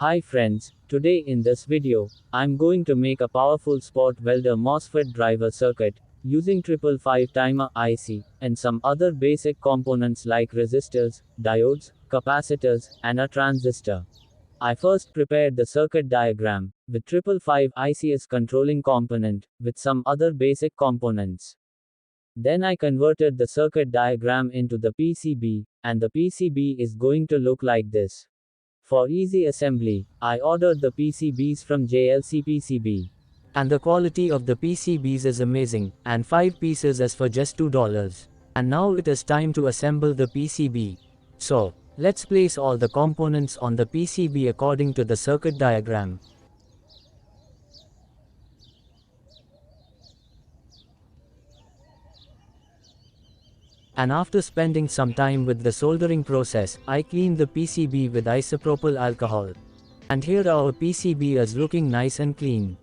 Hi friends, today in this video, I'm going to make a powerful spot welder MOSFET driver circuit, using 555 timer IC, and some other basic components like resistors, diodes, capacitors, and a transistor. I first prepared the circuit diagram, with 555 IC as controlling component, with some other basic components. Then I converted the circuit diagram into the PCB, and the PCB is going to look like this. For easy assembly, I ordered the PCBs from JLC PCB. And the quality of the PCBs is amazing, and 5 pieces is for just $2. And now it is time to assemble the PCB. So, let's place all the components on the PCB according to the circuit diagram. And after spending some time with the soldering process, I cleaned the PCB with isopropyl alcohol. And here our PCB is looking nice and clean.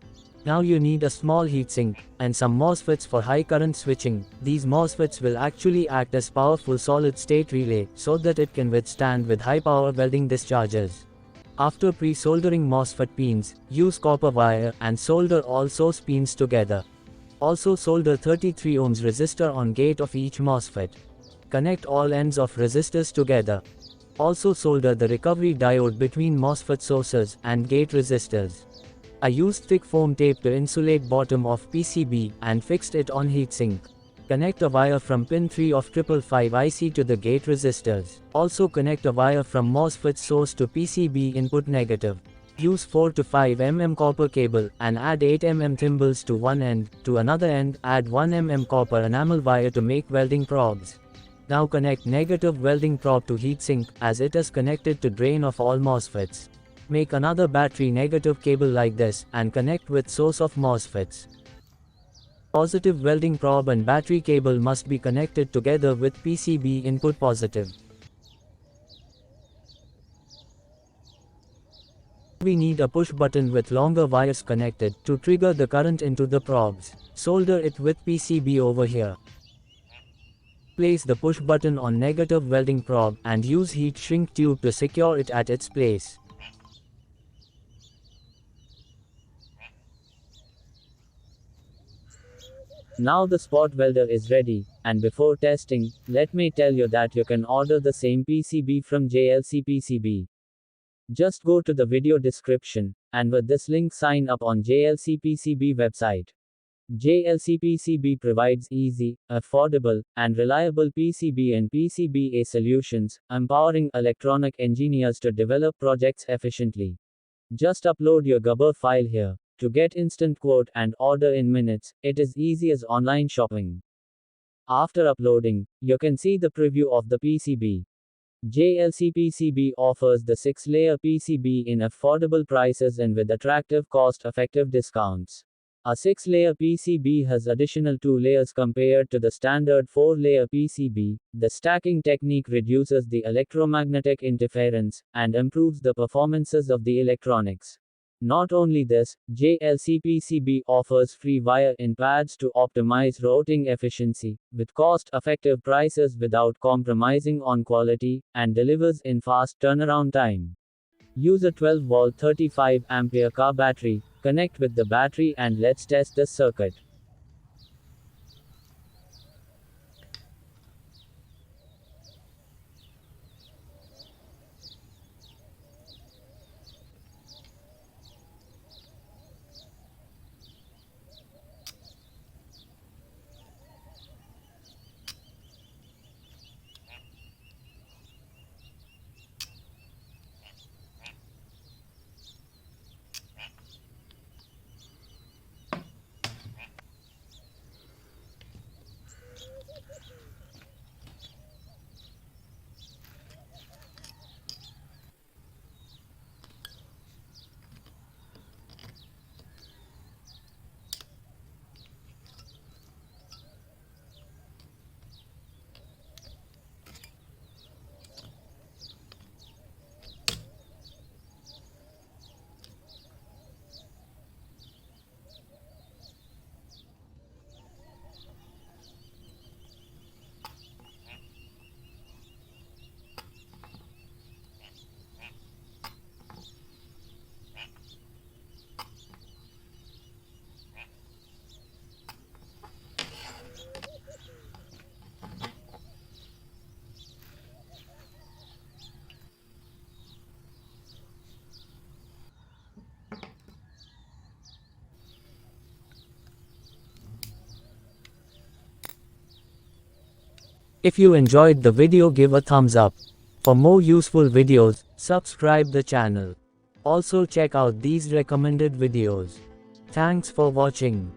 Now you need a small heatsink, and some MOSFETs for high current switching. These MOSFETs will actually act as powerful solid state relay, so that it can withstand with high power welding discharges. After pre-soldering MOSFET pins, use copper wire and solder all source pins together. Also solder 33 ohms resistor on gate of each MOSFET. Connect all ends of resistors together. Also solder the recovery diode between MOSFET sources and gate resistors. I used thick foam tape to insulate bottom of PCB and fixed it on heatsink. Connect a wire from pin 3 of 555 IC to the gate resistors. Also connect a wire from MOSFET source to PCB input negative. Use 4 to 5 mm copper cable and add 8 mm thimbles to one end. To another end, add 1 mm copper enamel wire to make welding probes. Now connect negative welding probe to heatsink, as it is connected to drain of all MOSFETs. Make another battery negative cable like this, and connect with source of MOSFETs. Positive welding probe and battery cable must be connected together with PCB input positive. We need a push button with longer wires connected to trigger the current into the probes. Solder it with PCB over here. Place the push button on negative welding probe and use heat shrink tube to secure it at its place. Now the spot welder is ready, and before testing, let me tell you that you can order the same PCB from JLC PCB. Just go to the video description, and with this link sign up on JLC PCB website. JLC PCB provides easy, affordable, and reliable PCB and PCBA solutions, empowering electronic engineers to develop projects efficiently. Just upload your Gabber file here. To get instant quote and order in minutes, it is easy as online shopping. After uploading, you can see the preview of the PCB. JLC PCB offers the 6-layer PCB in affordable prices and with attractive cost-effective discounts. A 6-layer PCB has additional 2 layers compared to the standard 4-layer PCB. The stacking technique reduces the electromagnetic interference and improves the performances of the electronics. Not only this, JLC PCB offers free wire-in pads to optimize routing efficiency, with cost-effective prices without compromising on quality, and delivers in fast turnaround time. Use a 12-volt 35-ampere car battery, connect with the battery and let's test this circuit. If you enjoyed the video, give a thumbs up. For more useful videos, subscribe the channel. Also check out these recommended videos. Thanks for watching.